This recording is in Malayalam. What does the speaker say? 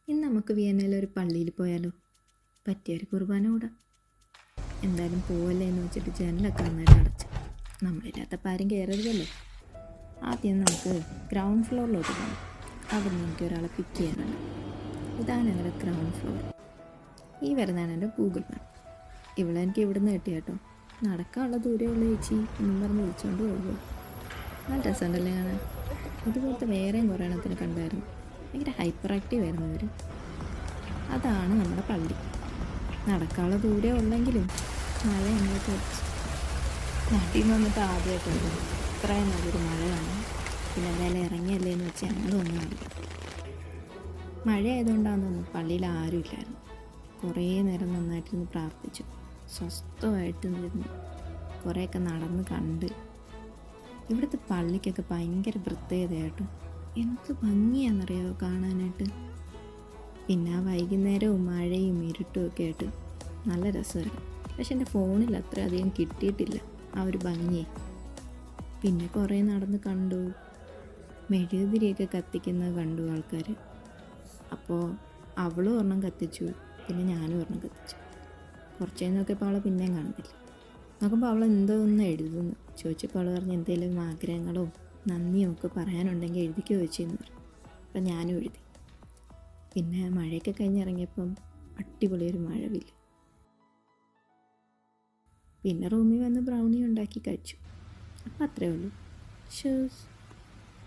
ഇന്ന് നമുക്ക് വിയന്നയിൽ ഒരു പള്ളിയിൽ പോയാലോ? പറ്റിയൊരു കുർബാന കൂടാം. എന്തായാലും പോവല്ലേ എന്ന് വെച്ചിട്ട് ജനലൊക്കെ നന്നായിട്ട് അടച്ചു. നമ്മളില്ലാത്തപ്പോൾ ആരും കയറരുതല്ലോ. ആദ്യം നമുക്ക് ഗ്രൗണ്ട് ഫ്ലോറിലോട്ട് പോകണം. അവിടെ നിന്ന് എനിക്ക് ഒരാളെ പിക്ക് ചെയ്യാനുണ്ട്. ഇതാണ് ഞങ്ങളുടെ ഗ്രൗണ്ട് ഫ്ലോർ. ഈ വരുന്നതാണ് എൻ്റെ ഗൂഗിൾ മാപ്പ്. ഇവിടെ എനിക്ക് ഇവിടുന്ന് കിട്ടി കേട്ടോ. നടക്കാനുള്ള ദൂരമുള്ള ചേച്ചി എന്നും പറഞ്ഞ് വിളിച്ചുകൊണ്ട് പോകുക. നല്ല രസമുണ്ടല്ലേ കാണാൻ. ഇതുപോലത്തെ വേറെയും കുറേ എണ്ണത്തിന് കണ്ടായിരുന്നു. ഭയങ്കര ഹൈപ്പർ ആക്റ്റീവ് ആയിരുന്നു ഇവർ. അതാണ് നമ്മുടെ പള്ളി. നടക്കാനുള്ള ദൂരം ഉള്ളെങ്കിലും മഴ ഞങ്ങൾക്ക് വെച്ച് നാട്ടിൽ നിന്ന് വന്നിട്ട് ആദ്യമായിട്ടുണ്ട് ഇത്രയും നല്ലൊരു മഴ കാണാൻ. പിന്നെ എന്തായാലും ഇറങ്ങിയല്ലേ എന്ന് വെച്ച് ഞങ്ങളൊന്നും അറിയില്ല. മഴ ആയതുകൊണ്ടാണെന്ന് പള്ളിയിൽ ആരും ഇല്ലായിരുന്നു. കുറേ നേരം നന്നായിട്ടിരുന്ന് പ്രാർത്ഥിച്ചു. സ്വസ്ഥമായിട്ട് ഇരുന്ന് കുറേയൊക്കെ നടന്ന് കണ്ട്. ഇവിടുത്തെ പള്ളിക്കൊക്കെ ഭയങ്കര പ്രത്യേകതയായിട്ടും എന്ത് ഭംഗിയാണെന്നറിയാമോ കാണാനായിട്ട്. പിന്നെ ആ വൈകുന്നേരവും മഴയും ഇരുട്ടും ഒക്കെ ആയിട്ട് നല്ല രസമായിരുന്നു. പക്ഷെ എൻ്റെ ഫോണിൽ അത്ര അധികം കിട്ടിയിട്ടില്ല ആ ഒരു ഭംഗിയെ. പിന്നെ കുറേ നടന്ന് കണ്ടു. മെഴുകുതിരിയൊക്കെ കത്തിക്കുന്നത് കണ്ടു ആൾക്കാർ. അപ്പോൾ അവളും ഒരെണ്ണം കത്തിച്ചു, പിന്നെ ഞാനും ഒരെണ്ണം കത്തിച്ചു. കുറച്ച് നോക്കിയപ്പോൾ അവളെ പിന്നെയും കാണുന്നില്ല. നോക്കുമ്പോൾ അവൾ എന്തോ ഒന്ന് എഴുതുന്നു. ചോദിച്ചപ്പോൾ അവൾ പറഞ്ഞ് എന്തെങ്കിലും ആഗ്രഹങ്ങളോ നന്ദിയോ ഒക്കെ പറയാനുണ്ടെങ്കിൽ എഴുതിക്കോ ചോദിച്ചെന്ന് പറഞ്ഞു. അപ്പം ഞാനും എഴുതി. പിന്നെ മഴയൊക്കെ കഴിഞ്ഞിറങ്ങിയപ്പം അടിപൊളിയൊരു മഴവില്ല. പിന്നെ റൂമിൽ വന്ന് ബ്രൗണി ഉണ്ടാക്കി കഴിച്ചു. അപ്പം അത്രയേ ഉള്ളൂ. ഷൂസ്.